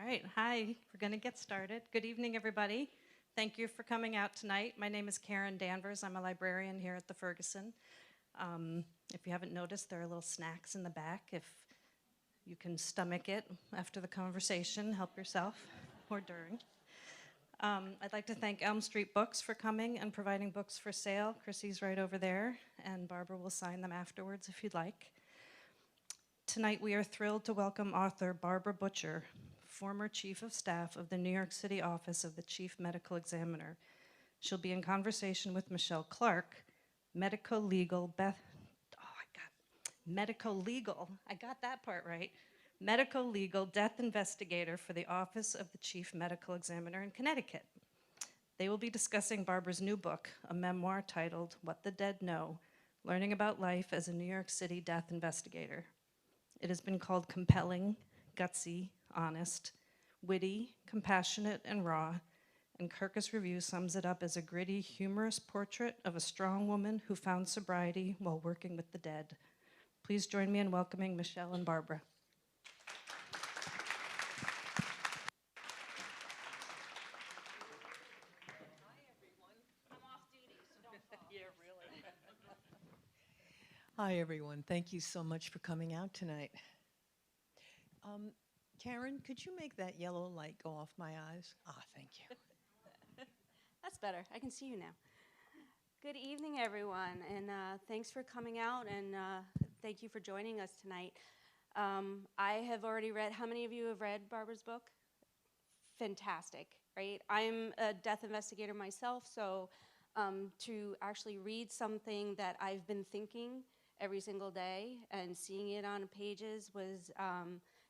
right, hi. We're going to get started. Good evening, everybody. Thank you for coming out tonight. My name is Karen Danvers. I'm a librarian here at the Ferguson. If you haven't noticed, there are little snacks in the back. If you can stomach it after the conversation, help yourself or during. I'd like to thank Elm Street Books for coming and providing books for sale. Chrissy's right over there, and Barbara will sign them afterwards if you'd like. Tonight, we are thrilled to welcome author Barbara Butcher, former Chief of Staff of the New York City Office of the Chief Medical Examiner. She'll be in conversation with Michelle Clark, medico-legal, I got that part right, medico-legal death investigator for the Office of the Chief Medical Examiner in Connecticut. They will be discussing Barbara's new book, a memoir titled What the Dead Know, Learning About Life as a New York City Death Investigator. It has been called compelling, gutsy, honest, witty, compassionate, and raw, and Kirkus Review sums it up as a gritty, humorous portrait of a strong woman who found sobriety while working with the dead. Please join me in welcoming Michelle and Barbara. Hi, everyone. Thank you so much for coming out tonight. Karen, could you make that yellow light go off my eyes? Thank you. That's better. I can see you now. Good evening, everyone, and thanks for coming out, and thank you for joining us tonight. I have already read, how many of you have read Barbara's book? Fantastic, right? I'm a death investigator myself, so to actually read something that I've been thinking every single day and seeing it on pages was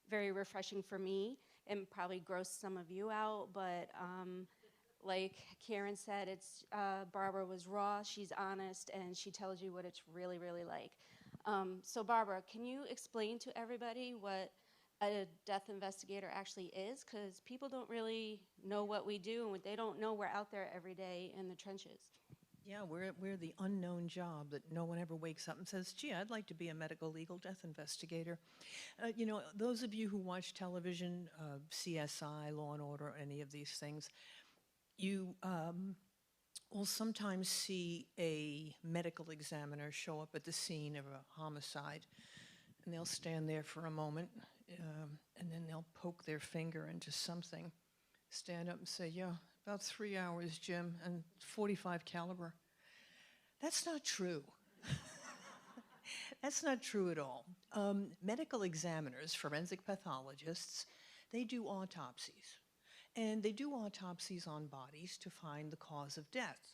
very refreshing for me, and probably grossed some of you out, but like Karen said, it's Barbara was raw, she's honest, and she tells you what it's really, really like. So Barbara, can you explain to everybody what a death investigator actually is? Because people don't really know what we do, and they don't know we're out there every day in the trenches. Yeah, we're the unknown job that no one ever wakes up and says, gee, I'd like to be a medical legal death investigator. Those of you who watch television, CSI, Law and Order, any of these things, you will sometimes see a medical examiner show up at the scene of a homicide, and they'll stand there for a moment, and then they'll poke their finger into something, stand up and say, yeah, about 3 hours, Jim, and 45 caliber. That's not true. That's not true at all. Medical examiners, forensic pathologists, they do autopsies. And they do autopsies on bodies to find the cause of death.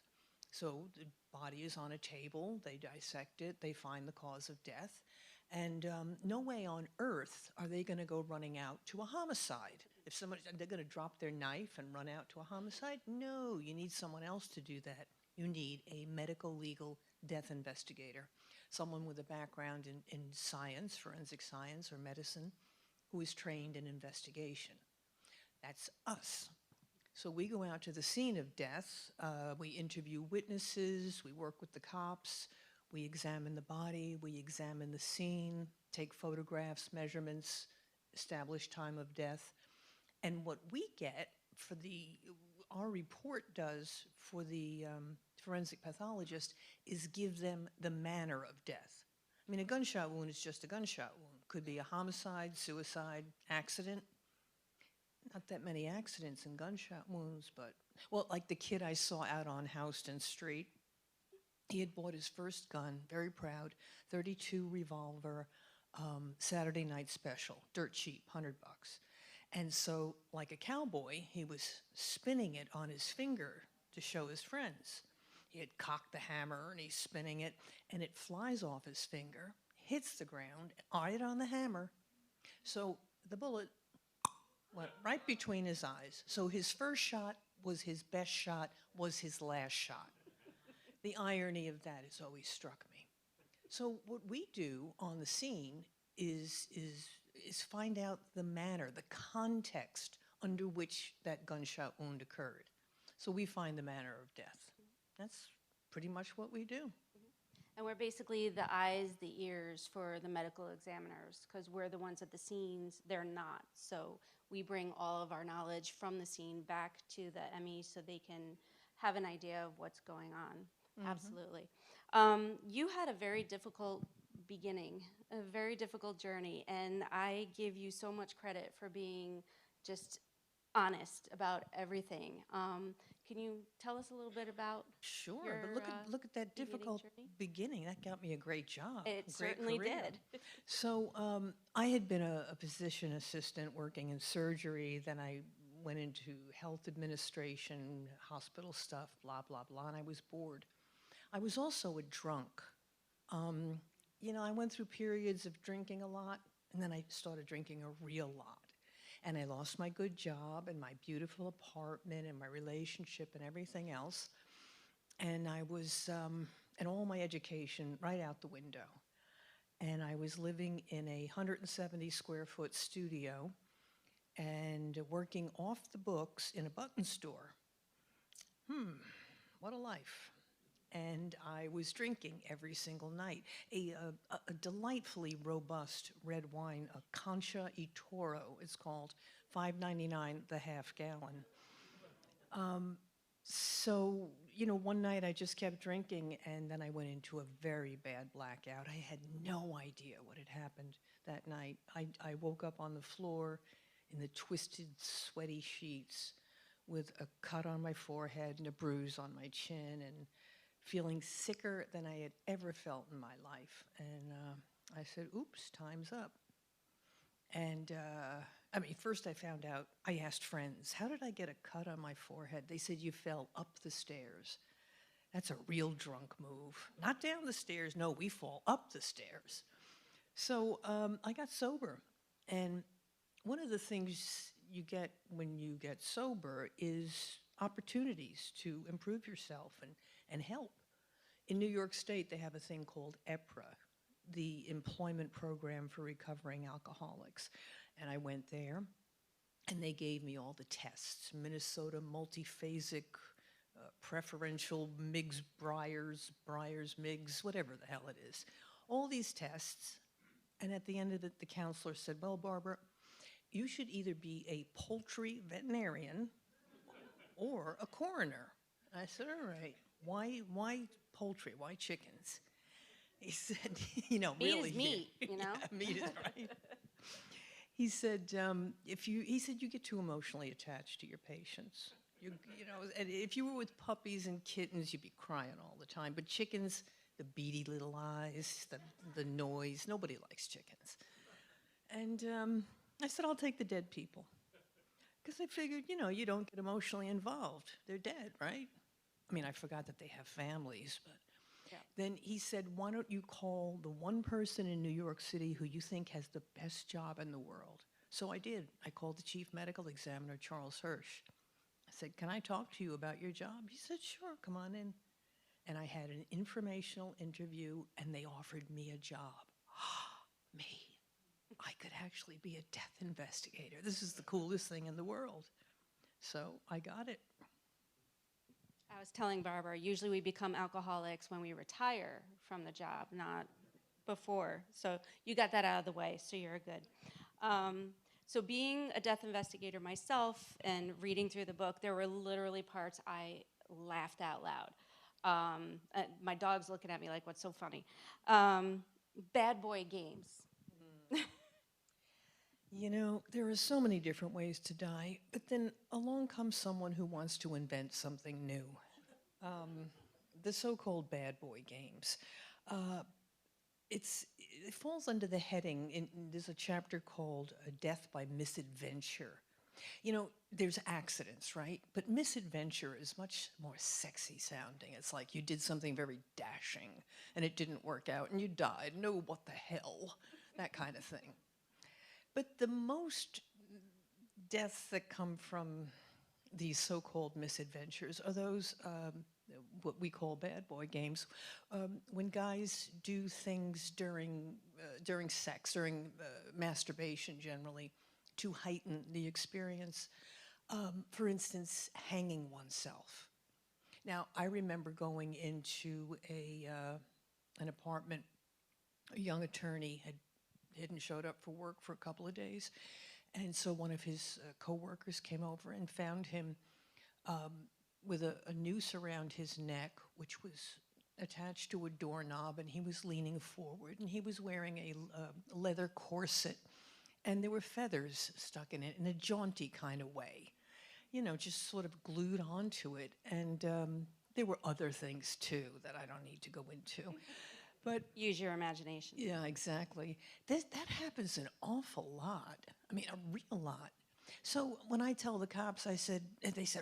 So the body is on a table, they dissect it, they find the cause of death, and no way on earth are they going to go running out to a homicide. If they're going to drop their knife and run out to a homicide? No, you need someone else to do that. You need a medical legal death investigator, someone with a background in science, forensic science or medicine, who is trained in investigation. That's us. So we go out to the scene of death, we interview witnesses, we work with the cops, we examine the body, we examine the scene, take photographs, measurements, establish time of death. And what we get for our report does for the forensic pathologist is give them the manner of death. I mean, a gunshot wound is just a gunshot wound. Could be a homicide, suicide, accident. Not that many accidents and gunshot wounds, but, well, like the kid I saw out on Houston Street. He had bought his first gun, very proud, .32 revolver, Saturday night special, dirt cheap, $100. And so, like a cowboy, he was spinning it on his finger to show his friends. He had cocked the hammer and he's spinning it, and it flies off his finger, hits the ground, right on the hammer. So the bullet went right between his eyes. So his first shot was his best shot, was his last shot. The irony of that has always struck me. So what we do on the scene is find out the manner, the context under which that gunshot wound occurred. So we find the manner of death. That's pretty much what we do. And we're basically the eyes, the ears for the medical examiners, because we're the ones at the scenes, they're not. So we bring all of our knowledge from the scene back to the ME so they can have an idea of what's going on. Absolutely. You had a very difficult beginning, a very difficult journey, and I give you so much credit for being just honest about everything. Can you tell us a little bit about Sure, your but look at that beginning difficult journey? beginning. That got me a great job, It a great certainly career. did. So I had been a physician assistant working in surgery. Then I went into health administration, hospital stuff, blah, blah, blah, and I was bored. I was also a drunk. Um, I went through periods of drinking a lot, and then I started drinking a real lot. And I lost my good job and my beautiful apartment and my relationship and everything else. And I was, and all my education right out the window. And I was living in a 170 square foot studio and working off the books in a button store. What a life. And I was drinking every single night. A delightfully robust red wine, a Concha y Toro, it's called, $5.99 the half gallon. So, one night I just kept drinking, and then I went into a very bad blackout. I had no idea what had happened that night. I woke up on the floor in the twisted, sweaty sheets with a cut on my forehead and a bruise on my chin, and feeling sicker than I had ever felt in my life. And I said, oops, time's up. And first I found out, I asked friends, how did I get a cut on my forehead? They said, you fell up the stairs. That's a real drunk move. Not down the stairs, no, we fall up the stairs. So I got sober. And one of the things you get when you get sober is opportunities to improve yourself and help. In New York State, they have a thing called EPRA, the Employment Program for Recovering Alcoholics. And I went there, and they gave me all the tests, Minnesota multiphasic, preferential Meigs, Breyers, Meigs, whatever the hell it is. All these tests, and at the end of it, the counselor said, well, Barbara, you should either be a poultry veterinarian or a coroner. I said, all right, why poultry? Why chickens? He said, Meat really. is meat, Yeah, meat is right. He said, he said you get too emotionally attached to your patients. And if you were with puppies and kittens, you'd be crying all the time. But chickens, the beady little eyes, the noise, nobody likes chickens. And I said, I'll take the dead people. Because I figured, you don't get emotionally involved. They're dead, right? I forgot that they have families, but Yeah. then he said, why don't you call the one person in New York City who you think has the best job in the world? So I did. I called the chief medical examiner, Charles Hirsch. I said, can I talk to you about your job? He said, sure, come on in. And I had an informational interview, and they offered me a job. Me. I could actually be a death investigator. This is the coolest thing in the world. So I got it. I was telling Barbara, usually we become alcoholics when we retire from the job, not before. So you got that out of the way, so you're good. So being a death investigator myself and reading through the book, there were literally parts I laughed out loud. My dog's looking at me like, what's so funny? Bad boy games. There are so many different ways to die, but then along comes someone who wants to invent something new. The so-called bad boy games. It falls under the heading, there's a chapter called Death by Misadventure. There's accidents, right? But misadventure is much more sexy sounding. It's like you did something very dashing, and it didn't work out, and you died. No, what the hell? That kind of thing. But the most deaths that come from these so-called misadventures are those what we call bad boy games, when guys do things during sex, during masturbation generally, to heighten the experience. For instance, hanging oneself. Now, I remember going into an apartment. A young attorney hadn't showed up for work for a couple of days, and so one of his coworkers came over and found him with a noose around his neck, which was attached to a doorknob, and he was leaning forward, and he was wearing a leather corset, and there were feathers stuck in it in a jaunty kind of way, just sort of glued onto it. And there were other things too that I don't need to go into. But Use your imagination. yeah, exactly. That happens an awful lot. I mean, a real lot. So when I tell the cops, they said,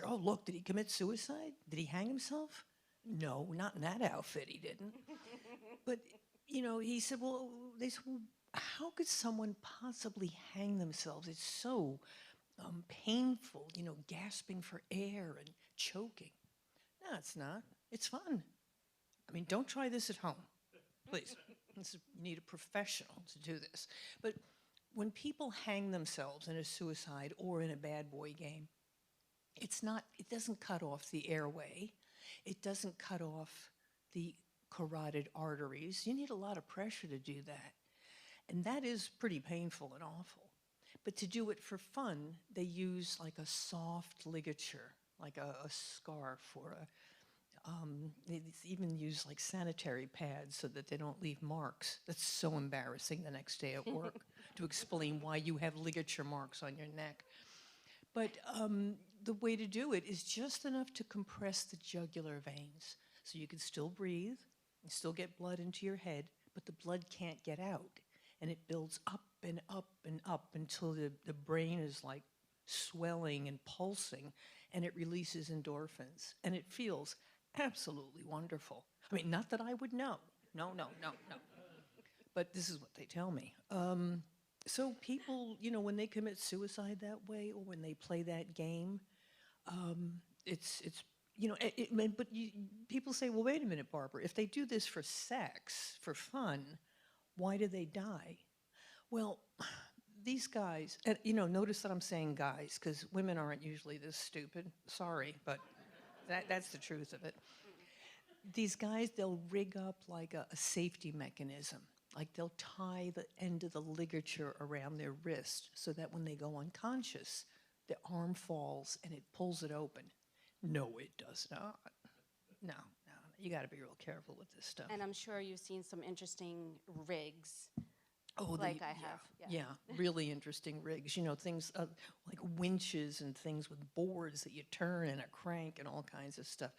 "Oh, look, did he commit suicide? Did he hang himself?" No, not in that outfit, he didn't. But, he said, they said, well, how could someone possibly hang themselves? It's so painful, gasping for air and choking. No, it's not. It's fun. I mean, don't try this at home, please. You need a professional to do this. But when people hang themselves in a suicide or in a bad boy game, it doesn't cut off the airway. It doesn't cut off the carotid arteries. You need a lot of pressure to do that. And that is pretty painful and awful. But to do it for fun, they use like a soft ligature, like a scarf or they even use like sanitary pads so that they don't leave marks. That's so embarrassing the next day at work to explain why you have ligature marks on your neck. But the way to do it is just enough to compress the jugular veins so you can still breathe and still get blood into your head, but the blood can't get out. And it builds up and up and up until the brain is like swelling and pulsing, and it releases endorphins. And it feels absolutely wonderful. I mean, not that I would know. No. But this is what they tell me. So people, when they commit suicide that way or when they play that game, people say, well, wait a minute, Barbara, if they do this for sex, for fun, why do they die? Well, these guys, and notice that I'm saying guys, because women aren't usually this stupid. Sorry, but that's the truth of it. These guys, they'll rig up like a safety mechanism. Like they'll tie the end of the ligature around their wrist so that when they go unconscious, the arm falls and it pulls it open. No, it does not. No. You got to be real careful with this stuff. And I'm sure you've seen some interesting rigs. Oh, like I have. Yeah, really interesting rigs. Things like winches and things with boards that you turn and a crank and all kinds of stuff.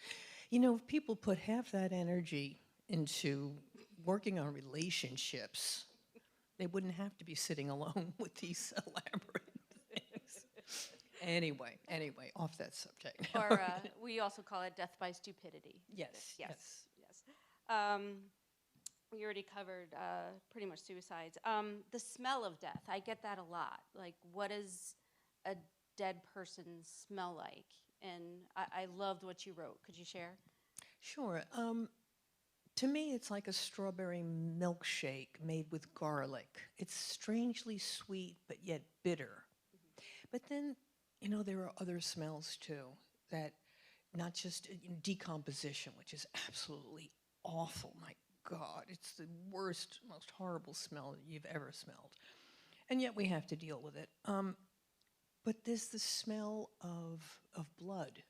If people put half that energy into working on relationships, they wouldn't have to be sitting alone with these elaborate things. Anyway, off that subject. Or we also call it death by stupidity. Yes. We already covered pretty much suicides. The smell of death, I get that a lot. Like, what does a dead person smell like? And I loved what you wrote. Could you share? Sure. To me, it's like a strawberry milkshake made with garlic. It's strangely sweet, but yet bitter. But then, there are other smells too, that not just decomposition, which is absolutely awful. My God, it's the worst, most horrible smell that you've ever smelled. And yet we have to deal with it. But there's the smell of blood.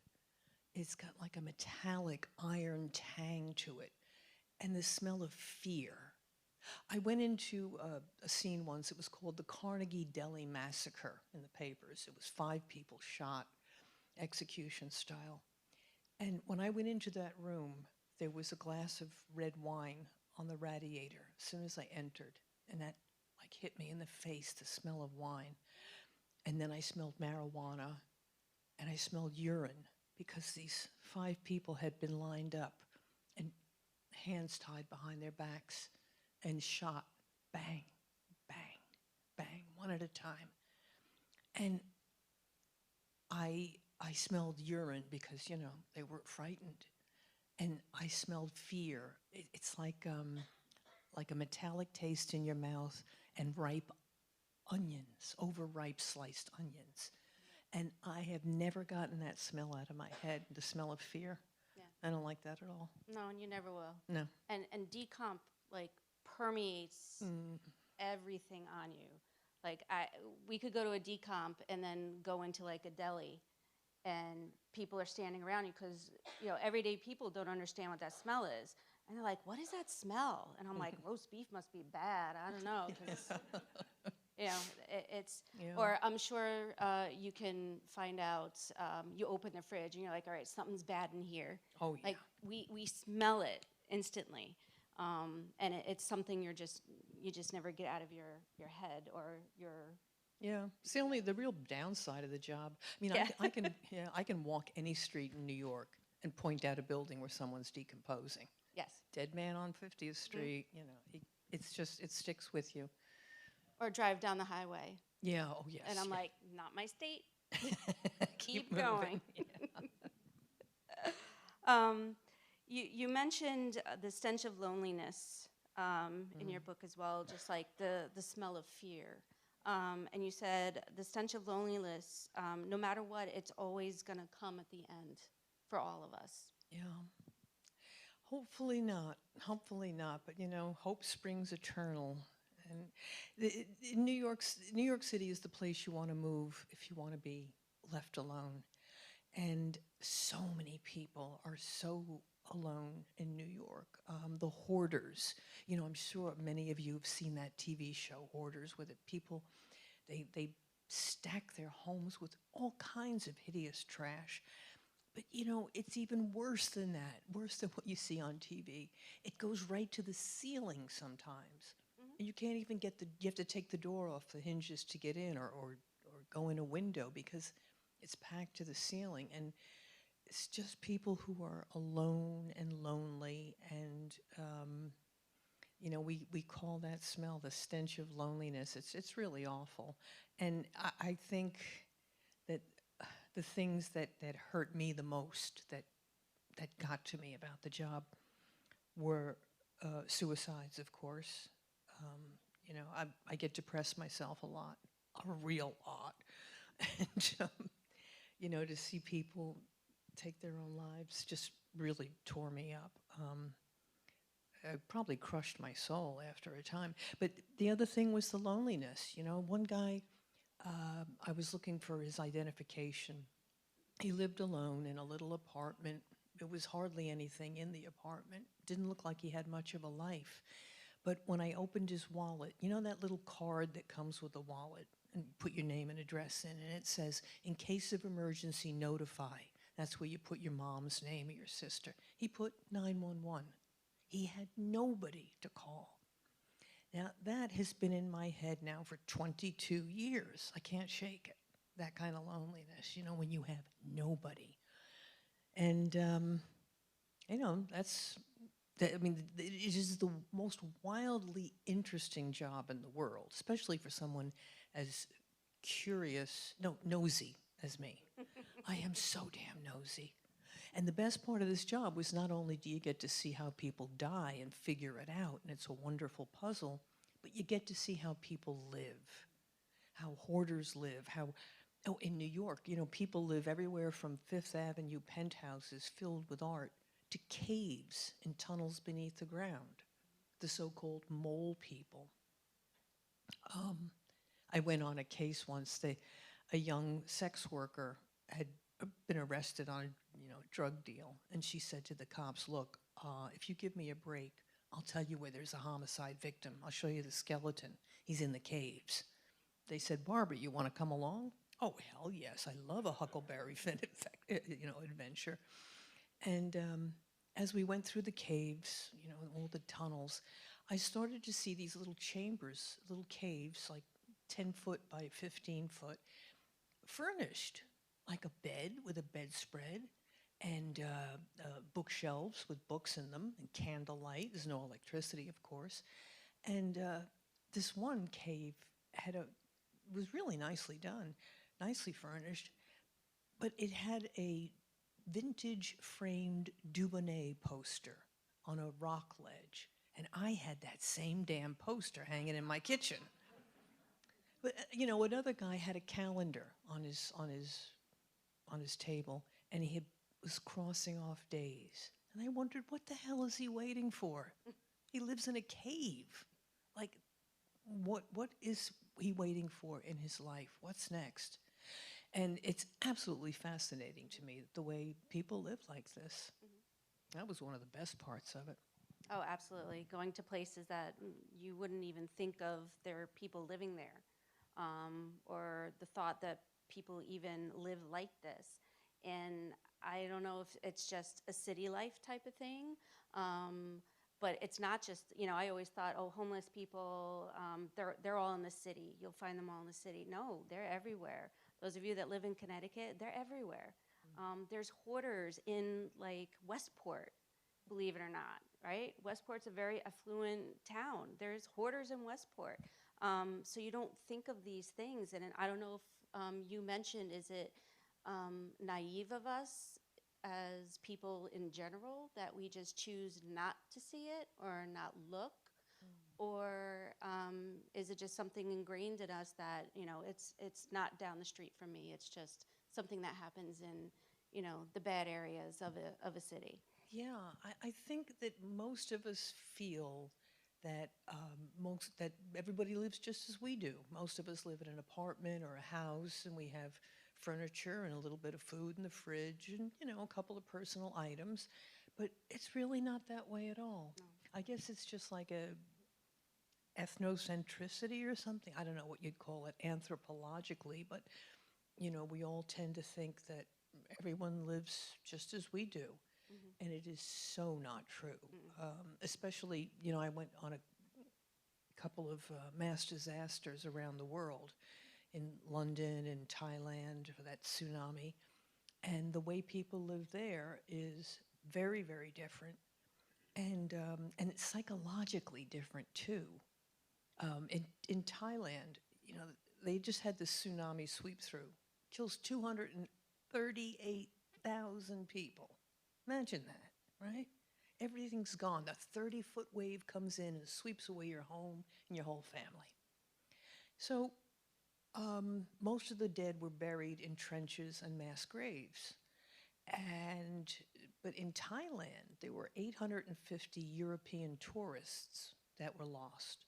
It's got like a metallic iron tang to it. And the smell of fear. I went into a scene once. It was called the Carnegie Deli Massacre in the papers. It was 5 people shot, execution style. And when I went into that room, there was a glass of red wine on the radiator as soon as I entered. And that like hit me in the face, the smell of wine. And then I smelled marijuana and I smelled urine because these 5 people had been lined up and hands tied behind their backs and shot, bang, bang, bang, one at a time. And I smelled urine because, they were frightened. And I smelled fear. It's like a metallic taste in your mouth and ripe onions, overripe sliced onions. And I have never gotten that smell out of my head, the smell of fear. Yeah. I don't like that at all. No, and you never will. No. And decomp like permeates everything on you. Like we could go to a decomp and then go into like a deli, and people are standing around you because everyday people don't understand what that smell is, and they're like, "What is that smell?" And I'm like, "Roast beef must be bad. I don't know." 'Cause, it's Yeah. or I'm sure you can find out. You open the fridge and you're like, "All right, something's bad in here." Oh, yeah. Like we smell it instantly, and it's something you just never get out of your head or your. Yeah, it's the real downside of the job. I mean, Yeah. I can walk any street in New York and point out a building where someone's decomposing. Yes. Dead man on 50th Street, it's just, it sticks with you. Or drive down the highway. Yeah, oh yes. And I'm yeah. like, not my state. Keep moving. going. You mentioned the stench of loneliness in your book as well, just like the smell of fear. And you said the stench of loneliness, no matter what, it's always going to come at the end for all of us. Yeah. Hopefully not. Hopefully not. But hope springs eternal. And in New York City is the place you want to move if you want to be left alone. And so many people are so alone in New York. The Hoarders. I'm sure many of you have seen that TV show, Hoarders, where the people, they stack their homes with all kinds of hideous trash. But it's even worse than that, worse than what you see on TV. It goes right to the ceiling sometimes. And you can't even you have to take the door off the hinges to get in or go in a window because it's packed to the ceiling. And it's just people who are alone and lonely. And, we call that smell the stench of loneliness. It's really awful. And I think that the things that hurt me the most, that got to me about the job, were suicides, of course. I get depressed myself a lot, a real lot. And, to see people take their own lives just really tore me up. It probably crushed my soul after a time. But the other thing was the loneliness. One guy, I was looking for his identification. He lived alone in a little apartment. There was hardly anything in the apartment. Didn't look like he had much of a life. But when I opened his wallet, that little card that comes with the wallet, and put your name and address in, and it says, "In case of emergency, notify." That's where you put your mom's name or your sister. He put 911. He had nobody to call. Now, that has been in my head now for 22 years. I can't shake it, that kind of loneliness, when you have nobody. And, it is the most wildly interesting job in the world, especially for someone as nosy as me. I am so damn nosy. And the best part of this job was not only do you get to see how people die and figure it out, and it's a wonderful puzzle, but you get to see how people live, how hoarders live, in New York, people live everywhere from Fifth Avenue penthouses filled with art to caves and tunnels beneath the ground, the so-called mole people. I went on a case once. A young sex worker had been arrested on a drug deal, and she said to the cops, "Look, if you give me a break, I'll tell you where there's a homicide victim. I'll show you the skeleton. He's in the caves." They said, "Barbara, you want to come along?" Oh, hell yes. I love a Huckleberry Finn adventure. And as we went through the caves, all the tunnels, I started to see these little chambers, little caves, like 10 foot by 15 foot, furnished, like a bed with a bedspread and bookshelves with books in them and candlelight. There's no electricity, of course. And this one cave was really nicely done, nicely furnished, but it had a vintage framed Dubonnet poster on a rock ledge. And I had that same damn poster hanging in my kitchen. But another guy had a calendar on his table, and was crossing off days. And I wondered, what the hell is he waiting for? He lives in a cave. Like, what is he waiting for in his life? What's next? And it's absolutely fascinating to me the way people live like this. That was one of the best parts of it. Oh, absolutely. Going to places that you wouldn't even think of there are people living there, or the thought that people even live like this. And I don't know if it's just a city life type of thing, but it's not just, I always thought, oh, homeless people, they're all in the city. You'll find them all in the city. No, they're everywhere. Those of you that live in Connecticut, they're everywhere. There's hoarders in like Westport, believe it or not, right? Westport's a very affluent town. There's hoarders in Westport. So you don't think of these things. And I don't know if you mentioned, is it naive of us as people in general that we just choose not to see it or not look? Or is it just something ingrained in us that, it's not down the street from me. It's just something that happens in, the bad areas of a city. Yeah, I think that most of us feel that that everybody lives just as we do. Most of us live in an apartment or a house, and we have furniture and a little bit of food in the fridge, and a couple of personal items. But it's really not that way at all. No. I guess it's just like a ethnocentricity or something. I don't know what you'd call it anthropologically, but we all tend to think that everyone lives just as we do. And it is so not true. Especially, I went on a couple of mass disasters around the world, in London and Thailand for that tsunami. And the way people live there is very, very different. And it's psychologically different too. In Thailand, they just had this tsunami sweep through, kills 238,000 people. Imagine that, right? Everything's gone. The 30-foot wave comes in and sweeps away your home and your whole family. So most of the dead were buried in trenches and mass graves. But in Thailand, there were 850 European tourists that were lost.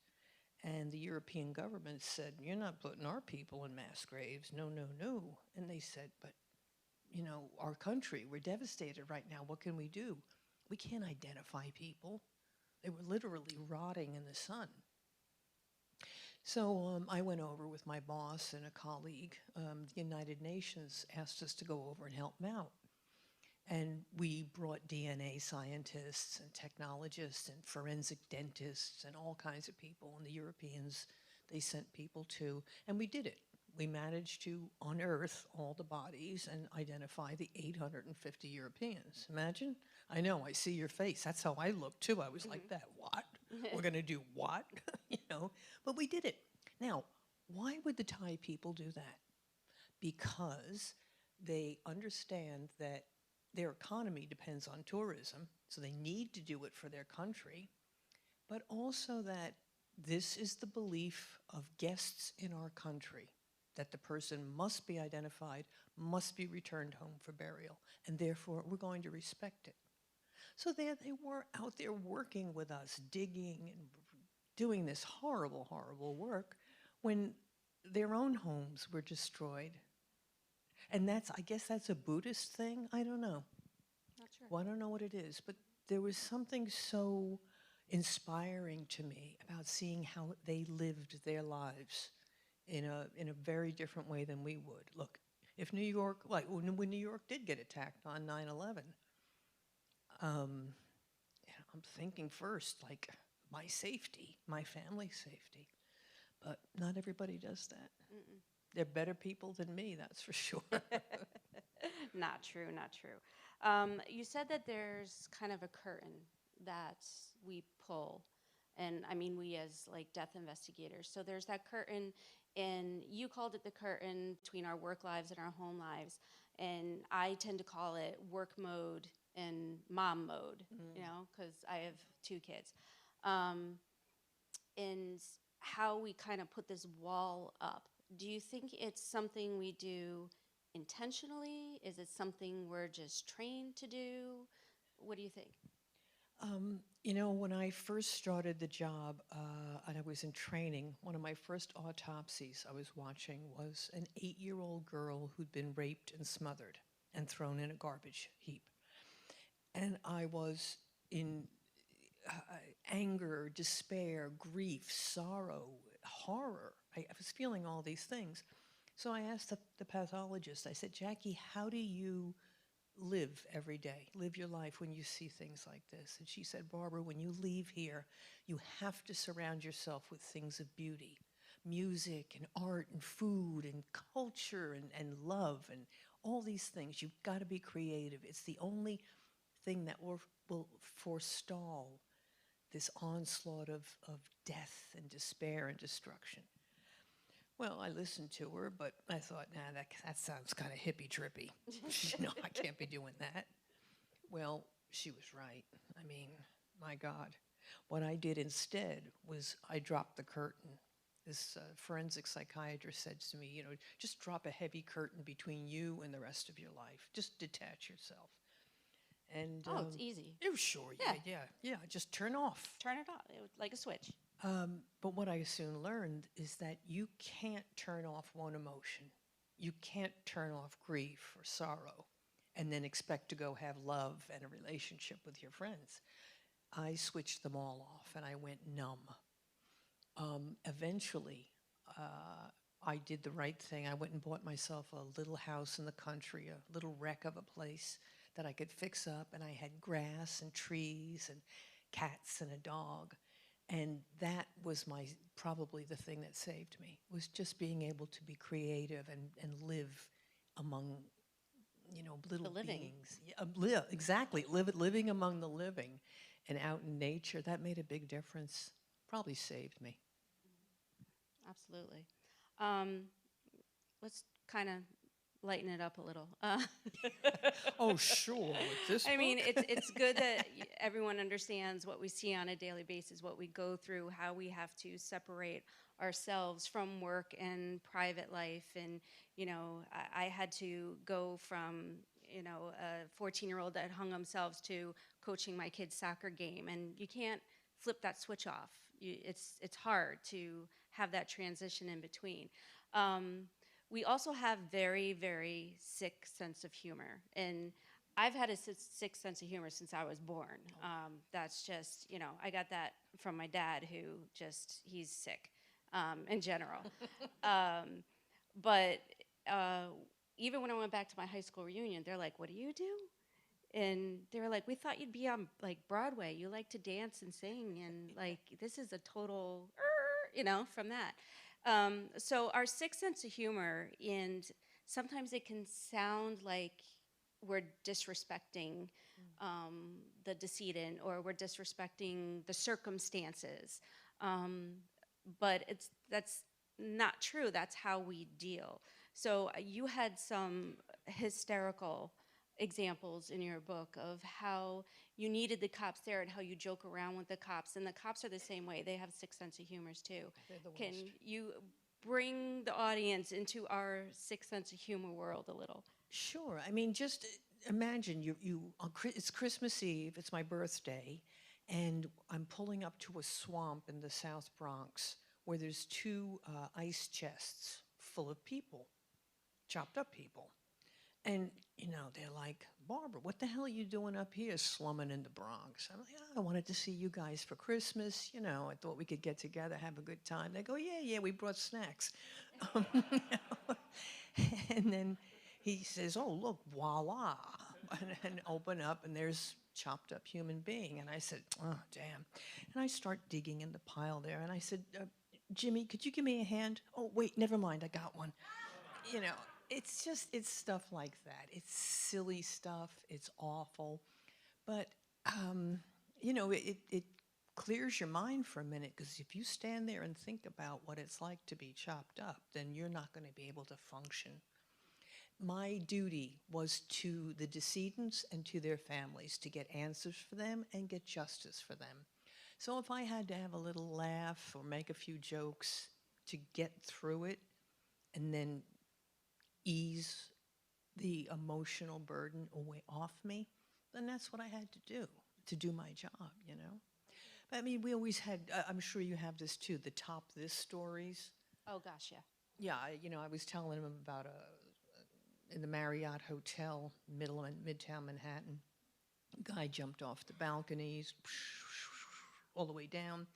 And the European government said, you're not putting our people in mass graves. No, no, no. And they said, but our country, we're devastated right now. What can we do? We can't identify people. They were literally rotting in the sun. So I went over with my boss and a colleague. The United Nations asked us to go over and help them out. And we brought DNA scientists and technologists and forensic dentists and all kinds of people. And the Europeans, they sent people too. And we did it. We managed to unearth all the bodies and identify the 850 Europeans. Imagine? I know, I see your face. That's how I looked too. I was like that, what? We're gonna do what? But we did it. Now, why would the Thai people do that? Because they understand that their economy depends on tourism, so they need to do it for their country, but also that this is the belief of guests in our country, that the person must be identified, must be returned home for burial, and therefore we're going to respect it. So they were out there working with us, digging and doing this horrible, horrible work when their own homes were destroyed. And I guess that's a Buddhist thing? I don't know. Not sure. Well, I don't know what it is, but there was something so inspiring to me about seeing how they lived their lives in a very different way than we would. Look, if New York, like when New York did get attacked on 9/11, I'm thinking first, like, my safety, my family's safety. But not everybody does that. Mm-mm. They're better people than me, that's for sure. Not true, not true. You said that there's kind of a curtain that we pull, and I mean we as like death investigators. So there's that curtain, and you called it the curtain between our work lives and our home lives, and I tend to call it work mode and mom mode, because I have 2 kids. And how we kind of put this wall up. Do you think it's something we do intentionally? Is it something we're just trained to do? What do you think? You know, when I first started the job and I was in training, one of my first autopsies I was watching was an 8-year-old girl who'd been raped and smothered and thrown in a garbage heap. And I was in anger, despair, grief, sorrow, horror. I was feeling all these things. So I asked the pathologist, I said, Jackie, how do you live every day, live your life when you see things like this? And she said, Barbara, when you leave here, you have to surround yourself with things of beauty, music and art and food and culture and love and all these things. You've got to be creative. It's the only thing that will forestall this onslaught of death and despair and destruction. Well, I listened to her, but I thought, nah, that sounds kind of hippy-trippy. I can't be doing that. Well, she was right. I mean, my God. What I did instead was I dropped the curtain. This forensic psychiatrist said to me, just drop a heavy curtain between you and the rest of your life. Just detach yourself. And Oh, it's easy. sure, Yeah. yeah. Just turn off. Turn it off, like a switch. But what I soon learned is that you can't turn off one emotion. You can't turn off grief or sorrow and then expect to go have love and a relationship with your friends. I switched them all off and I went numb. Eventually, I did the right thing. I went and bought myself a little house in the country, a little wreck of a place that I could fix up, and I had grass and trees and cats and a dog. And that was probably the thing that saved me, was just being able to be creative and live among, little The living. beings. Yeah, exactly, living among the living and out in nature. That made a big difference. Probably saved me. Absolutely. Let's kind of lighten it up a little. Oh, sure. With this I mean, book? it's good that everyone understands what we see on a daily basis, what we go through, how we have to separate ourselves from work and private life. And, I had to go from, a 14-year-old that hung themselves to coaching my kid's soccer game. And you can't flip that switch off. It's hard to have that transition in between. We also have very, very sick sense of humor. And I've had a sick sense of humor since I was born. That's just, I got that from my dad, who he's sick in general. But even when I went back to my high school reunion, they're like, what do you do? And they were like, we thought you'd be on like Broadway. You like to dance and sing, and like this is a total, from that. So our sick sense of humor, and sometimes it can sound like we're disrespecting the decedent, or we're disrespecting the circumstances. But that's not true. That's how we deal. So you had some hysterical examples in your book of how you needed the cops there and how you joke around with the cops. And the cops are the same way. They have a sick sense of humor too. They're the Can worst. you bring the audience into our sick sense of humor world a little? Sure. I mean, just imagine it's Christmas Eve, it's my birthday, and I'm pulling up to a swamp in the South Bronx where there's two ice chests full of people, chopped up people. And, they're like, Barbara, what the hell are you doing up here slumming in the Bronx? I'm like, I wanted to see you guys for Christmas. I thought we could get together, have a good time. They go, yeah, we brought snacks. And then he says, oh, look, voila. And open up, and there's chopped up human being. And I said, oh, damn. And I start digging in the pile there. And I said, Jimmy, could you give me a hand? Oh, wait, never mind, I got one. It's stuff like that. It's silly stuff. It's awful. But, it clears your mind for a minute, because if you stand there and think about what it's like to be chopped up, then you're not going to be able to function. My duty was to the decedents and to their families to get answers for them and get justice for them. So if I had to have a little laugh or make a few jokes to get through it and then ease the emotional burden away off me, then that's what I had to do. to do my job, you know? But I mean, we always had, I'm sure you have this too, the top this stories. Oh, gosh, yeah. Yeah, I was telling him about in the Marriott Hotel, Midtown Manhattan. Guy jumped off the balconies, all the way down,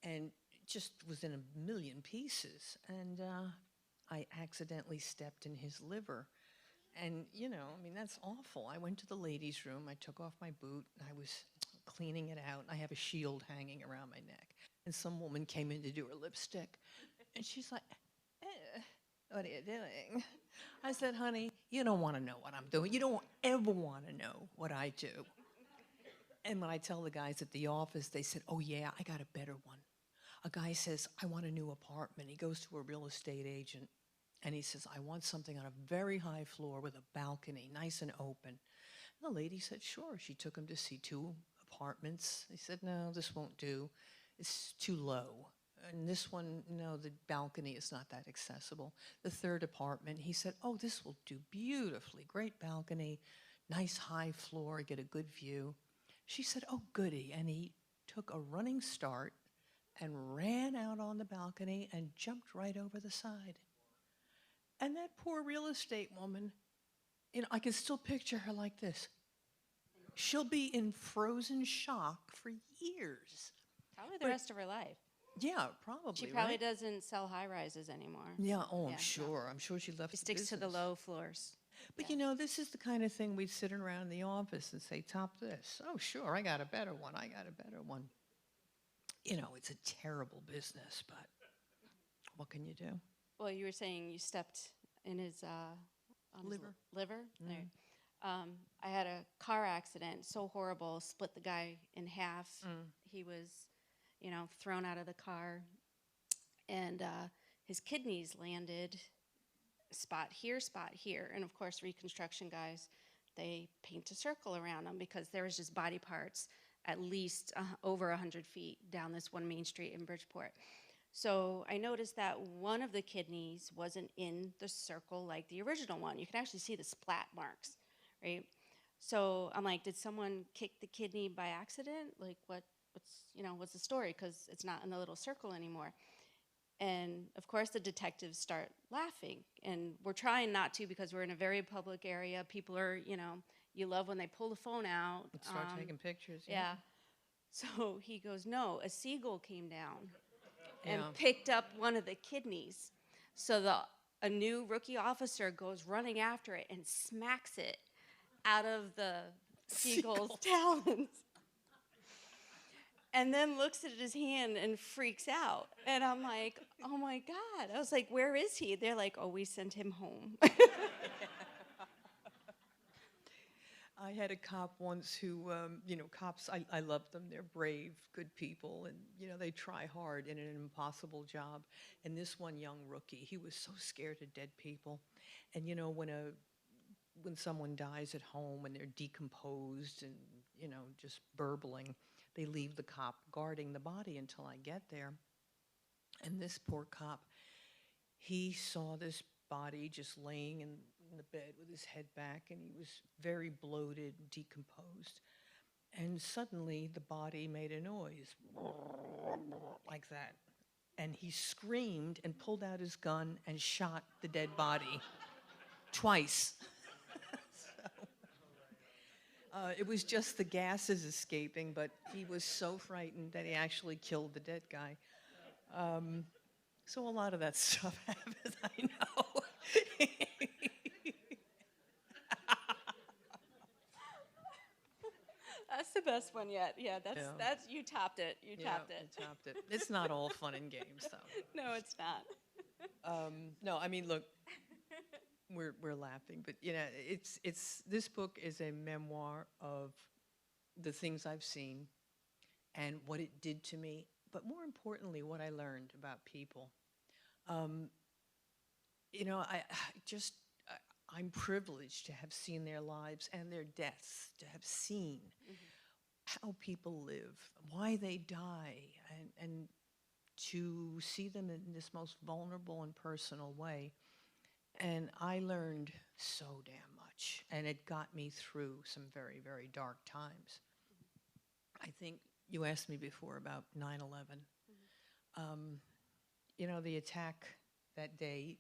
and just was in a million pieces. And I accidentally stepped in his liver. And, I mean, that's awful. I went to the ladies' room. I took off my boot. I was cleaning it out. I have a shield hanging around my neck. And some woman came in to do her lipstick. And she's like, what are you doing? I said, honey, you don't want to know what I'm doing. You don't ever want to know what I do. And when I tell the guys at the office, they said, oh, yeah, I got a better one. A guy says, I want a new apartment. He goes to a real estate agent, and he says, I want something on a very high floor with a balcony, nice and open. And the lady said, sure. She took him to see 2 apartments. He said, no, this won't do. It's too low. And this one, no, the balcony is not that accessible. The 3rd apartment, he said, oh, this will do beautifully. Great balcony, nice high floor, get a good view. She said, oh, goody. And he took a running start and ran out on the balcony and jumped right over the side. And that poor real estate woman, I can still picture her like this. She'll be in frozen shock for years. Probably the rest of her life. Yeah, probably. She probably right? doesn't sell high rises anymore. Yeah, oh, Yeah, I'm sure. I'm sure she left She the sticks to the business. low floors. But Yeah. this is the kind of thing we'd sit around in the office and say, top this. Oh, sure, I got a better one. I got a better one. It's a terrible business, but what can you do? Well, you were saying you stepped in his on his Liver. liver. There. I had a car accident, so horrible, split the guy in half. He was, thrown out of the car, and his kidneys landed spot here, and of course, reconstruction guys, they paint a circle around them because there was just body parts at least over 100 feet down this one main street in Bridgeport. So I noticed that one of the kidneys wasn't in the circle like the original one. You can actually see the splat marks, right? So I'm like, did someone kick the kidney by accident? Like, what's the story? Because it's not in the little circle anymore. And of course, the detectives start laughing, and we're trying not to because we're in a very public area. People are, you love when they pull the phone out. Let's start taking pictures. Yeah. So he goes, no, a seagull came down and Yeah. picked up one of the kidneys. So a new rookie officer goes running after it and smacks it out of the seagull's talons. And then looks at his hand and freaks out. And I'm like, oh my God. I was like, where is he? They're like, oh, we sent him home. I had a cop once who, cops, I love them. They're brave, good people, and, they try hard in an impossible job. And this one young rookie, he was so scared of dead people. And, when someone dies at home and they're decomposed and, just burbling, they leave the cop guarding the body until I get there. And this poor cop, he saw this body just laying in the bed with his head back, and he was very bloated, decomposed. And suddenly the body made a noise like that. And he screamed and pulled out his gun and shot the dead body twice. It was just the gases escaping, but he was so frightened that he actually killed the dead guy. So a lot of that stuff happens, I know. That's the best one yet. Yeah, that's you topped it. You topped it. I topped it. It's not all fun and games, though. No, it's not. No, I mean, look, we're laughing, but it's this book is a memoir of the things I've seen and what it did to me, but more importantly, what I learned about people. I'm privileged to have seen their lives and their deaths, to have seen how people live, why they die, and to see them in this most vulnerable and personal way. And I learned so damn much, and it got me through some very, very dark times. I think you asked me before about 9/11. You know, the attack that day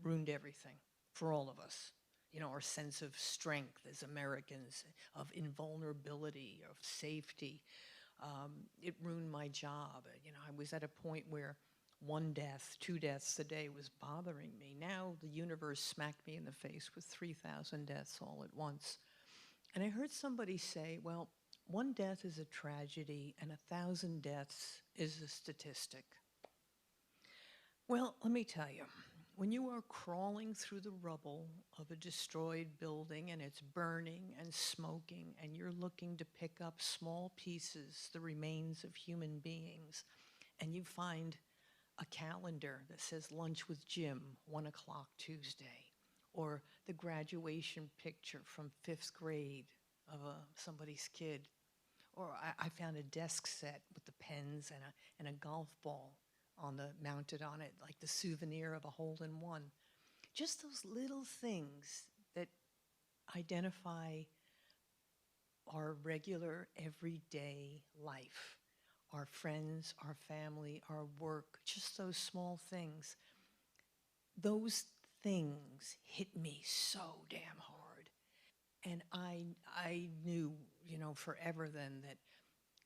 ruined everything for all of us. You know, our sense of strength as Americans, of invulnerability, of safety. It ruined my job. You know, I was at a point where one death, two deaths a day was bothering me. Now the universe smacked me in the face with 3,000 deaths all at once. And I heard somebody say, well, one death is a tragedy and 1,000 deaths is a statistic. Well, let me tell you, when you are crawling through the rubble of a destroyed building and it's burning and smoking and you're looking to pick up small pieces, the remains of human beings, and you find a calendar that says lunch with Jim, 1 o'clock Tuesday, or the graduation picture from 5th grade of somebody's kid, or I found a desk set with the pens and a golf ball mounted on it, like the souvenir of a hole-in-one. Just those little things that identify our regular, everyday life, our friends, our family, our work, just those small things. Those things hit me so damn hard. And I knew, you know, forever then that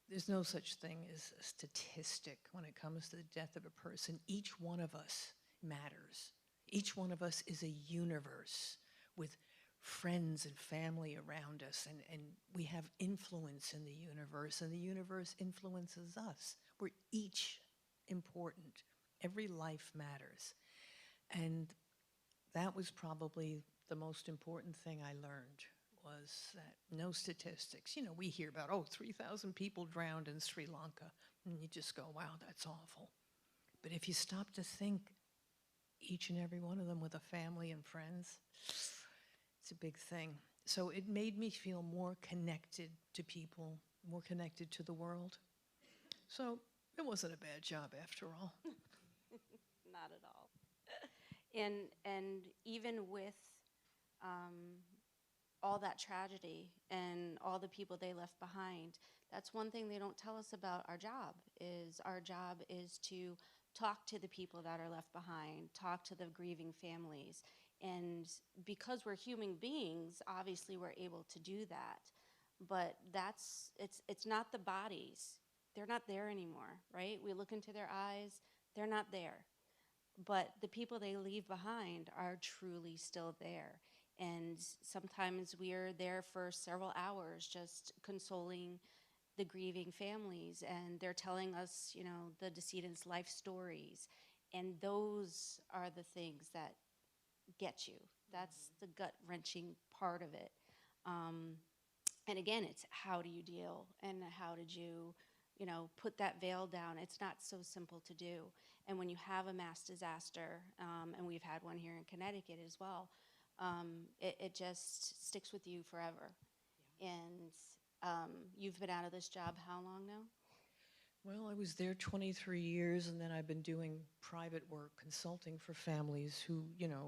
there's no such thing as a statistic when it comes to the death of a person. Each one of us matters. Each one of us is a universe with friends and family around us, and we have influence in the universe, and the universe influences us. We're each important. Every life matters. And that was probably the most important thing I learned, was that no statistics. You know, we hear about, 3,000 people drowned in Sri Lanka, and you just go, wow, that's awful. But if you stop to think, each and every one of them with a family and friends, it's a big thing. So it made me feel more connected to people, more connected to the world. So it wasn't a bad job after all. Not at all. And even with all that tragedy and all the people they left behind, that's one thing they don't tell us about our job. Our job is to talk to the people that are left behind, talk to the grieving families. And because we're human beings, obviously we're able to do that. But it's not the bodies. They're not there anymore, right? We look into their eyes, they're not there. But the people they leave behind are truly still there. And sometimes we are there for several hours just consoling the grieving families, and they're telling us, you know, the decedent's life stories. And those are the things that get you. That's the gut-wrenching part of it. And again, it's how do you deal, and how did you, put that veil down? It's not so simple to do. And when you have a mass disaster, and we've had one here in Connecticut as well, it just sticks with you forever. Yeah. And you've been out of this job how long now? Well, I was there 23 years, and then I've been doing private work, consulting for families who,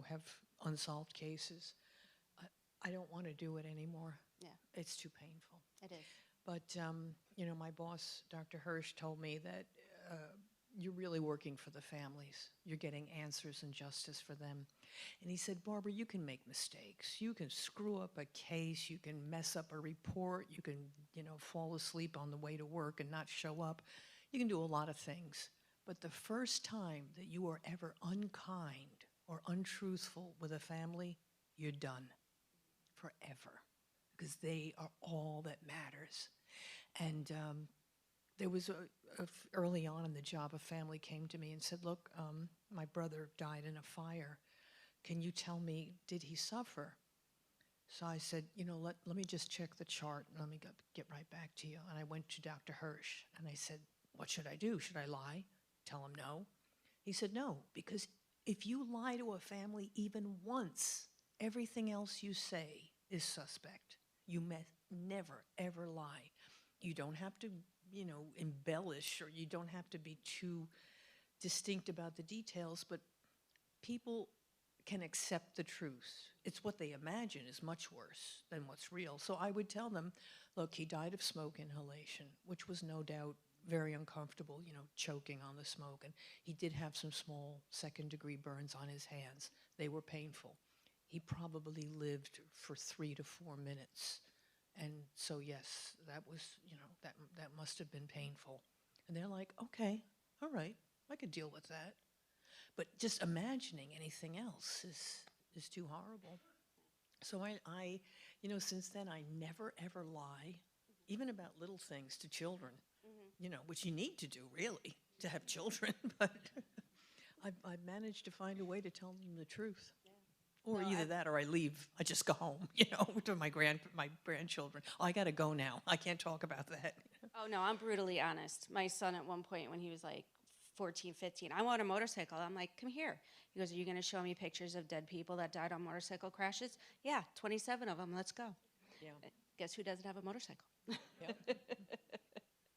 have unsolved cases. I don't want to do it anymore. Yeah. It's too painful. It is. But, my boss, Dr. Hirsch, told me that you're really working for the families. You're getting answers and justice for them. And he said, Barbara, you can make mistakes. You can screw up a case. You can mess up a report. You can, fall asleep on the way to work and not show up. You can do a lot of things. But the first time that you are ever unkind or untruthful with a family, you're done forever, because they are all that matters. And there was early on in the job, a family came to me and said, look, my brother died in a fire. Can you tell me, did he suffer? So I said, let me just check the chart and let me get right back to you. And I went to Dr. Hirsch and I said, what should I do? Should I lie? Tell him no? He said, no, because if you lie to a family even once, everything else you say is suspect. You never, ever lie. You don't have to, embellish, or you don't have to be too distinct about the details, but people can accept the truth. It's what they imagine is much worse than what's real. So I would tell them, Look, he died of smoke inhalation, which was no doubt very uncomfortable, choking on the smoke. And he did have some small second-degree burns on his hands. They were painful. He probably lived for 3 to 4 minutes. And so, yes, that was, that must have been painful. And they're like, okay, all right, I could deal with that. But just imagining anything else is too horrible. So I since then I never ever lie, even about little things to children, which you need to do really to have children. But I've managed to find a way to tell them the truth. Or either that or I leave. I just go home, to my grandchildren. Oh, I got to go now. I can't talk about that. Oh, no, I'm brutally honest. My son at one point when he was like 14, 15, I want a motorcycle. I'm like, come here. He goes, are you going to show me pictures of dead people that died on motorcycle crashes? Yeah, 27 of them. Let's go. Yeah. Guess who doesn't have a motorcycle? Yeah.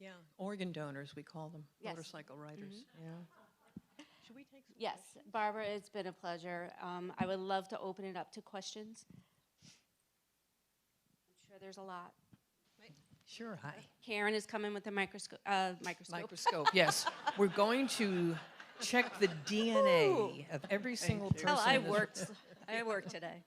Yeah. Organ donors, we call them. Yes. Motorcycle riders. Yeah. Should we take some Yes, Barbara, it's been a pleasure. I would love to open it up to questions. I'm sure there's a lot. Sure, hi. Karen is coming with the microscope. Microscope, yes. We're going to check the DNA of every single person. Oh, I in this- worked today.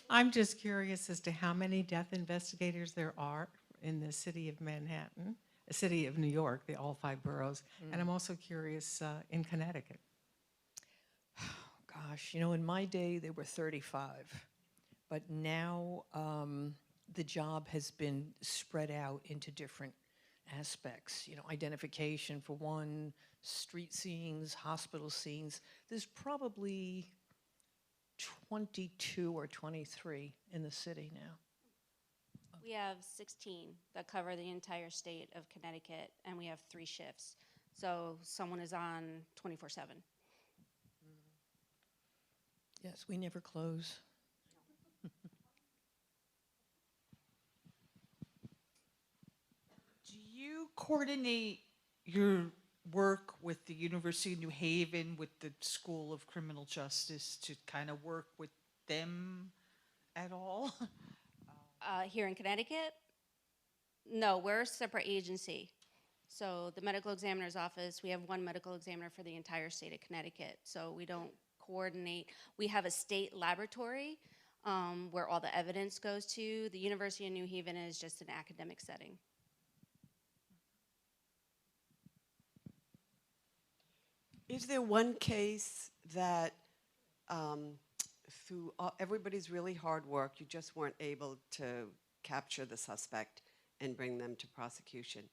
I'm just curious as to how many death investigators there are in the city of Manhattan, the city of New York, all 5 boroughs, and I'm also curious in Connecticut. Gosh, in my day, there were 35. But now the job has been spread out into different aspects. Identification for one, street scenes, hospital scenes. There's probably 22 or 23 in the city now. We have 16 that cover the entire state of Connecticut, and we have 3 shifts. So someone is on 24/7. Yes, we never close. Do you coordinate your work with the University of New Haven, with the School of Criminal Justice, to kind of work with them at all? Here in Connecticut? No, we're a separate agency. So the medical examiner's office, we have one medical examiner for the entire state of Connecticut. So we don't coordinate. We have a state laboratory where all the evidence goes to. The University of New Haven is just an academic setting. Is there one case that through everybody's really hard work, you just weren't able to capture the suspect and bring them to prosecution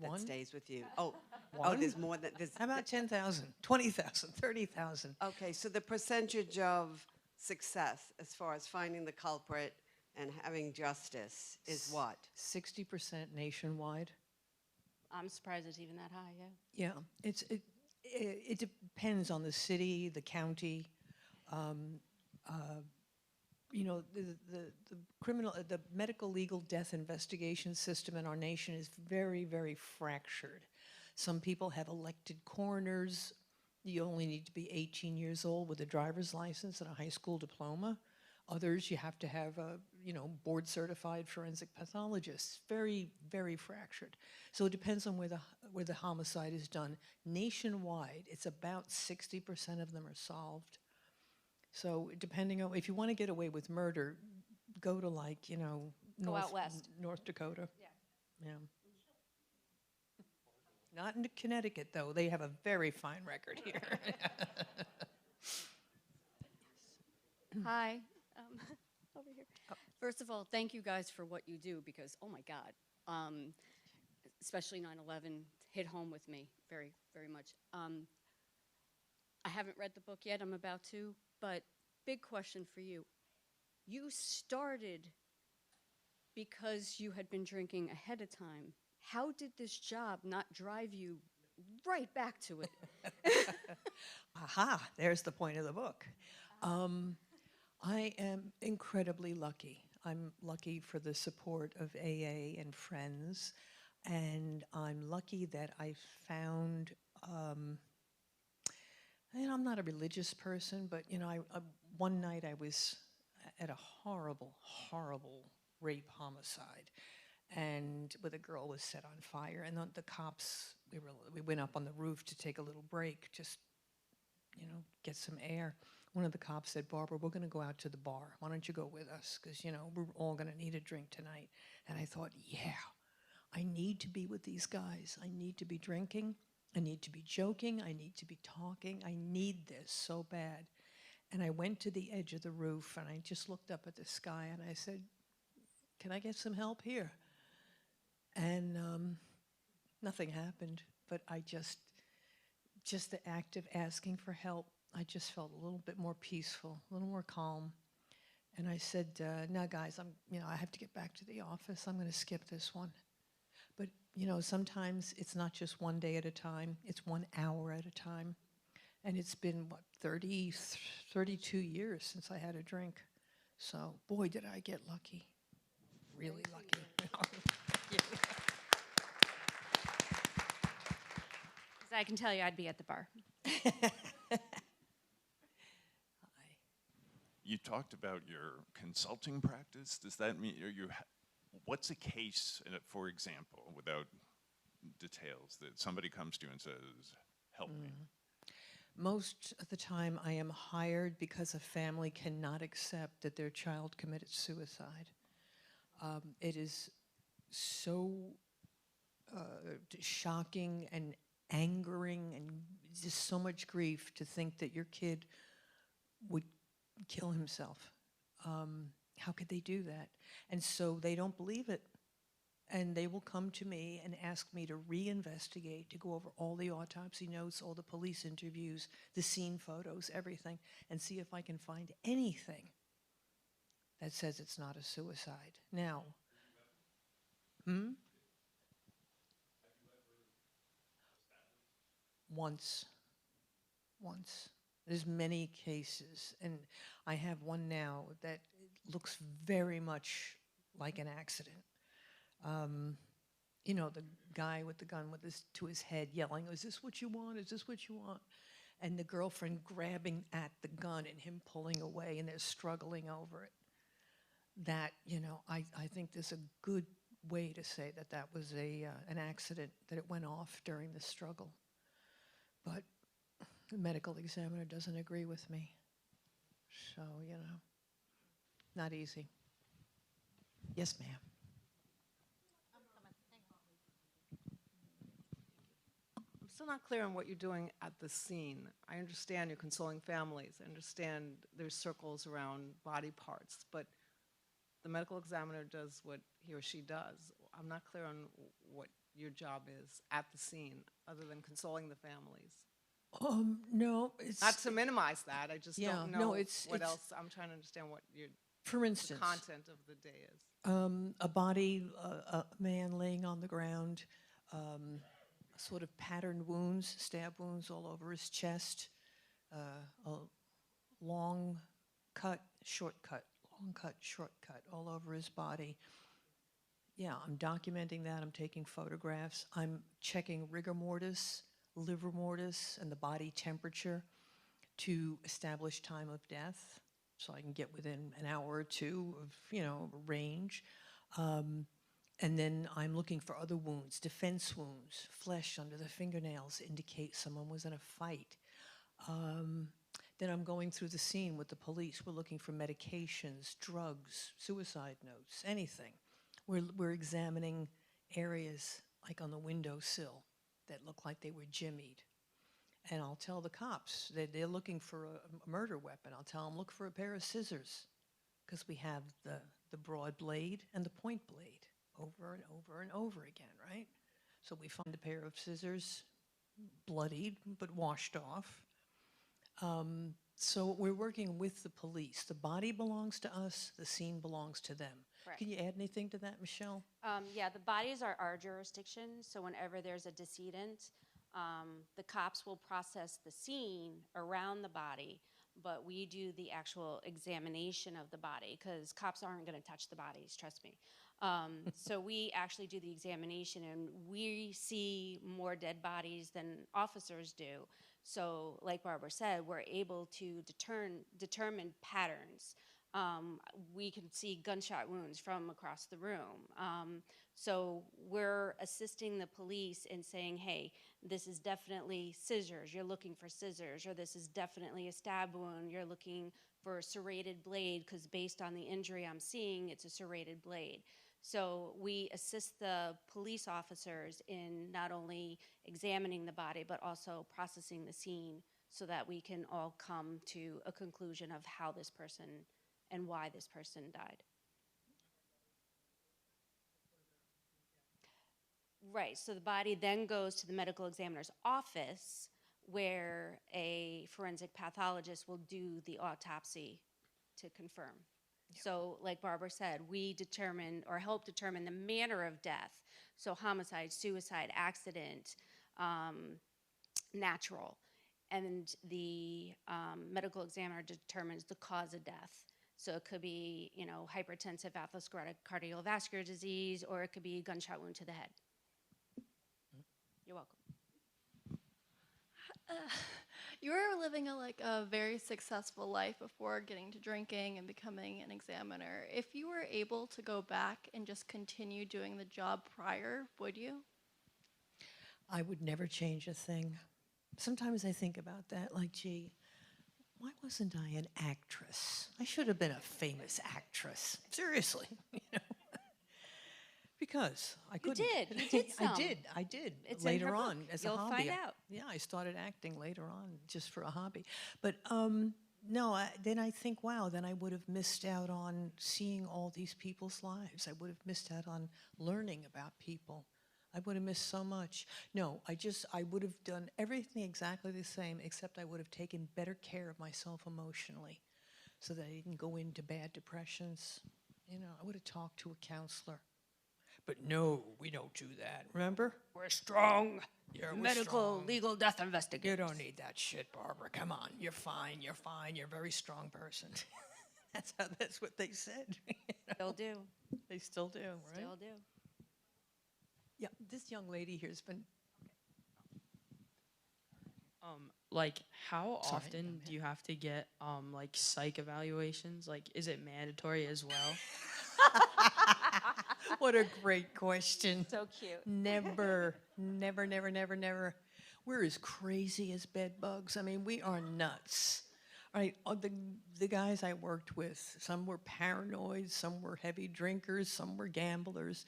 that One? stays with you? Oh, One? there's more than this. How about 10,000, 20,000, 30,000? Okay, so the percentage of success as far as finding the culprit and having justice is what? 60% nationwide. I'm surprised it's even that high, yeah. Yeah, it depends on the city, the county. The medical legal death investigation system in our nation is very, very fractured. Some people have elected coroners. You only need to be 18 years old with a driver's license and a high school diploma. Others, you have to have a, board-certified forensic pathologist. Very, very fractured. So it depends on where the homicide is done. Nationwide, it's about 60% of them are solved. So depending on, if you want to get away with murder, go to Go out west. North Dakota. Yeah. Not in Connecticut, though. They have a very fine record here. Hi. Over here. First of all, thank you guys for what you do because, oh my God, especially 9/11 hit home with me very, very much. I haven't read the book yet. I'm about to. But big question for you. You started because you had been drinking ahead of time. How did this job not drive you right back to it? Aha, there's the point of the book. I am incredibly lucky. I'm lucky for the support of AA and friends, and I'm lucky that I found, and I'm not a religious person, but one night I was at a horrible, horrible rape homicide, and where the girl was set on fire. And the cops, we went up on the roof to take a little break, just, get some air. One of the cops said, "Barbara, we're going to go out to the bar. Why don't you go with us? Because, we're all going to need a drink tonight." And I thought, yeah, I need to be with these guys. I need to be drinking. I need to be joking. I need to be talking. I need this so bad. And I went to the edge of the roof, and I just looked up at the sky, and I said, "Can I get some help here?" And nothing happened, but I just the act of asking for help, I just felt a little bit more peaceful, a little more calm. And I said, "No, guys, I have to get back to the office. I'm going to skip this one." But, sometimes it's not just one day at a time. It's 1 hour at a time. And it's been, 32 years since I had a drink. So, boy, did I get lucky. Really lucky. So I can tell you I'd be at the bar. You talked about your consulting practice. Does that mean what's a case, for example, without details, that somebody comes to you and says, "Help me"? Most of the time, I am hired because a family cannot accept that their child committed suicide. It is so shocking and angering and just so much grief to think that your kid would kill himself. How could they do that? And so they don't believe it. And they will come to me and ask me to reinvestigate, to go over all the autopsy notes, all the police interviews, the scene photos, everything, and see if I can find anything that says it's not a suicide. Now, Once. There's many cases, and I have one now that looks very much like an accident. The guy with the gun to his head yelling, "Is this what you want? Is this what you want?" And the girlfriend grabbing at the gun and him pulling away, and they're struggling over it. That, I think there's a good way to say that was an accident, that it went off during the struggle. But the medical examiner doesn't agree with me. So, not easy. Yes, ma'am. I'm still not clear on what you're doing at the scene. I understand you're consoling families. I understand there's circles around body parts, but the medical examiner does what he or she does. I'm not clear on what your job is at the scene, other than consoling the families. No, it's Not to minimize that, I just Yeah, don't know no, what it's- else. I'm trying to understand what for the instance, content of the day is. a body, a man laying on the ground, sort of patterned wounds, stab wounds all over his chest, a long cut, short cut, long cut, short cut all over his body. Yeah, I'm documenting that. I'm taking photographs. I'm checking rigor mortis, liver mortis, and the body temperature to establish time of death, so I can get within an hour or two of, range. And then I'm looking for other wounds, defense wounds, flesh under the fingernails indicate someone was in a fight. Then I'm going through the scene with the police. We're looking for medications, drugs, suicide notes, anything. We're examining areas like on the windowsill that look like they were jimmied. And I'll tell the cops that they're looking for a murder weapon. I'll tell them, look for a pair of scissors, because we have the broad blade and the point blade over and over and over again, right? So we find a pair of scissors, bloodied but washed off. So we're working with the police. The body belongs to us, the scene belongs to them. Correct. Can you add anything to that, Michelle? Yeah, the bodies are our jurisdiction, so whenever there's a decedent, the cops will process the scene around the body, but we do the actual examination of the body, because cops aren't going to touch the bodies, trust me. So we actually do the examination, and we see more dead bodies than officers do. So like Barbara said, we're able to determine patterns. We can see gunshot wounds from across the room. So we're assisting the police in saying, hey, this is definitely scissors, you're looking for scissors, or this is definitely a stab wound, you're looking for a serrated blade, because based on the injury I'm seeing, it's a serrated blade. So we assist the police officers in not only examining the body, but also processing the scene so that we can all come to a conclusion of how this person and why this person died. Right, so the body then goes to the medical examiner's office where a forensic pathologist will do the autopsy to confirm. So like Barbara said, we determine or help determine the manner of death. So homicide, suicide, accident, natural. And the medical examiner determines the cause of death. So it could be, you know, hypertensive atherosclerotic cardiovascular disease, or it could be a gunshot wound to the head. You're welcome. You were living a very successful life before getting to drinking and becoming an examiner. If you were able to go back and just continue doing the job prior, would you? I would never change a thing. Sometimes I think about that, like, gee, why wasn't I an actress? I should have been a famous actress. Seriously, you know. Because I couldn't. You did some. I did. It's in later her on book. as You'll a hobby. find out. Yeah, I started acting later on just for a hobby. But no, then I think, wow, then I would have missed out on seeing all these people's lives. I would have missed out on learning about people. I would have missed so much. No, I would have done everything exactly the same, except I would have taken better care of myself emotionally so that I didn't go into bad depressions. You know, I would have talked to a counselor. But no, we don't do that, remember? We're strong. Yeah, we're Medical, strong. legal death investigators. You don't need that shit, Barbara. Come on, you're fine, you're fine, you're a very strong person. That's what they said. You know? Still do. They still do, right? Still do. Yeah, this young lady here's been. Like, how Sorry, often go do you have to get like psych evaluations? Like, is it mandatory as well? What a great question. So cute. Never, never, never, never, never. We're as crazy as bed bugs. I mean, we are nuts. Right? The guys I worked with, some were paranoid, some were heavy drinkers, some were gamblers.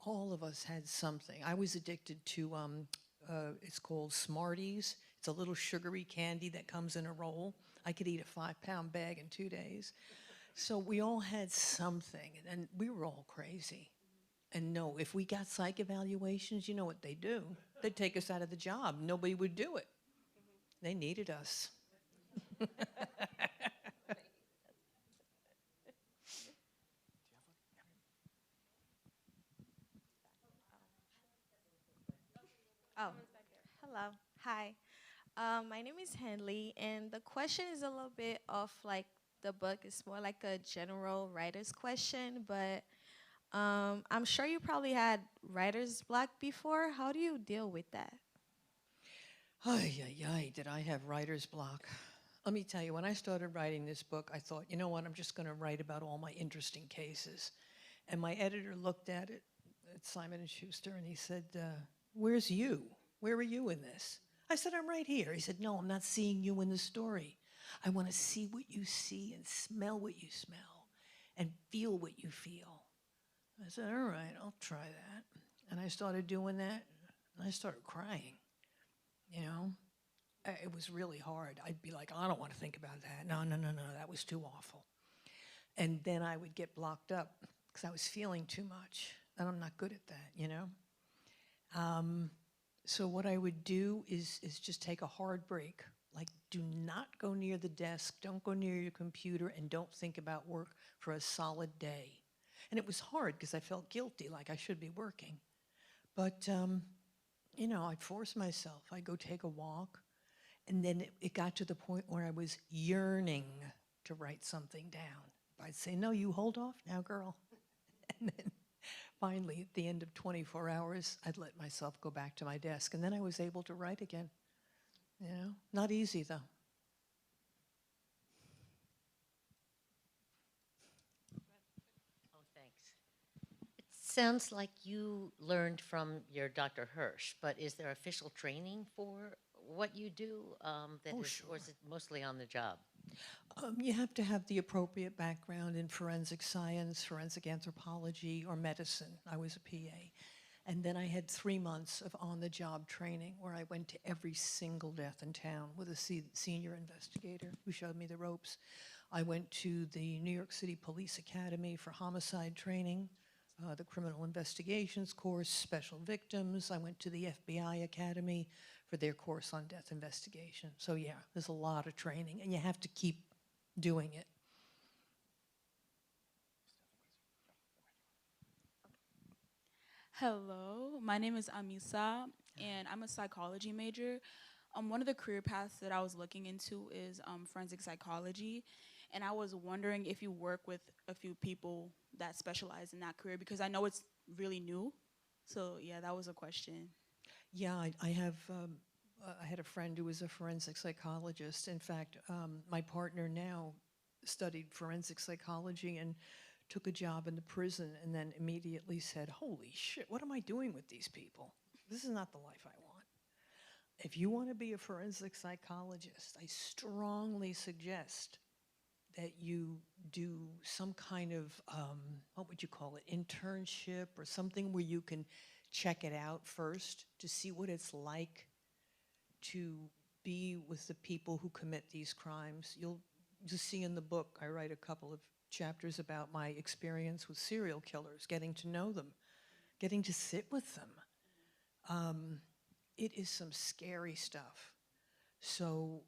All of us had something. I was addicted to, it's called Smarties. It's a little sugary candy that comes in a roll. I could eat a 5-pound bag in 2 days. So we all had something, and we were all crazy. And no, if we got psych evaluations, you know what they do? They'd take us out of the job. Nobody would do it. They needed us. Oh, hello. Hi. My name is Henley, and the question is a little bit off like the book. It's more like a general writer's question, but I'm sure you probably had writer's block before. How do you deal with that? Ay, ay, ay, did I have writer's block? Let me tell you, when I started writing this book, I thought, you know what, I'm just going to write about all my interesting cases. And my editor looked at it, at Simon & Schuster, and he said, where's you? Where are you in this? I said, I'm right here. He said, no, I'm not seeing you in the story. I want to see what you see and smell what you smell and feel what you feel. I said, all right, I'll try that. And I started doing that, and I started crying, you know? It was really hard. I'd be like, I don't want to think about that. No, no, no, no, that was too awful. And then I would get blocked up because I was feeling too much, and I'm not good at that, you know? So what I would do is just take a hard break. Like, do not go near the desk, don't go near your computer, and don't think about work for a solid day. And it was hard because I felt guilty, like I should be working. But, you know, I'd force myself. I'd go take a walk. And then it got to the point where I was yearning to write something down. I'd say, no, you hold off now, girl. And then finally, at the end of 24 hours, I'd let myself go back to my desk. And then I was able to write again. You know, not easy, though. Oh, thanks. It's sounds like you learned from your Dr. Hirsch, but is there official training for what you do? Oh, Or sure. is it mostly on the job? You have to have the appropriate background in forensic science, forensic anthropology, or medicine. I was a PA. And then I had 3 months of on-the-job training where I went to every single death in town with a senior investigator who showed me the ropes. I went to the New York City Police Academy for homicide training, the criminal investigations course, special victims. I went to the FBI Academy for their course on death investigation. So yeah, there's a lot of training, and you have to keep doing it. Hello, my name is Amisa, and I'm a psychology major. One of the career paths that I was looking into is forensic psychology, and I was wondering if you work with a few people that specialize in that career, because I know it's really new. So yeah, that was a question. Yeah, I had a friend who was a forensic psychologist. In fact, my partner now studied forensic psychology and took a job in the prison and then immediately said, holy shit, what am I doing with these people? This is not the life I want. If you want to be a forensic psychologist, I strongly suggest that you do some kind of, what would you call it, internship or something where you can check it out first to see what it's like to be with the people who commit these crimes. You'll see in the book, I write a couple of chapters about my experience with serial killers, getting to know them, getting to sit with them. It is some scary stuff. So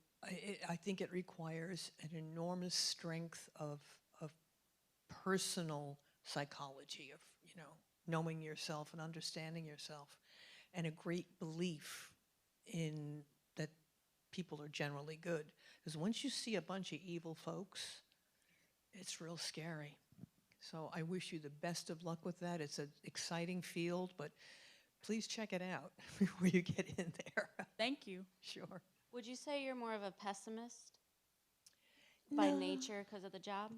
I think it requires an enormous strength of personal psychology, of knowing yourself and understanding yourself, and a great belief in that people are generally good. Because once you see a bunch of evil folks, it's real scary. So I wish you the best of luck with that. It's an exciting field, but please check it out before you get in there. Thank you. Sure. Would you say you're more of a pessimist by No. nature because of the job?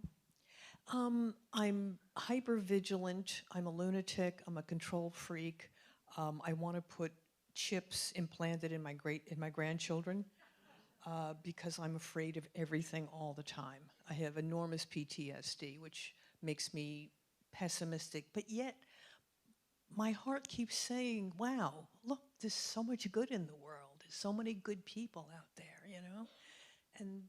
I'm hyper vigilant. I'm a lunatic. I'm a control freak. I want to put chips implanted in my grandchildren because I'm afraid of everything all the time. I have enormous PTSD, which makes me pessimistic, but yet my heart keeps saying, wow, look, there's so much good in the world. There's so many good people out there, and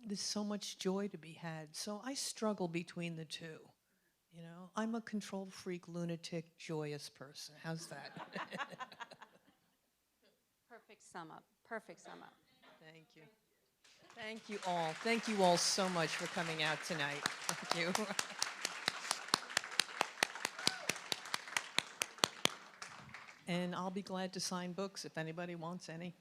there's so much joy to be had. So I struggle between the two. I'm a control freak, lunatic, joyous person. How's that? Perfect sum up. Perfect sum up. Thank you. Thank you all. Thank you all so much for coming out tonight. Thank you. And I'll be glad to sign books if anybody wants any.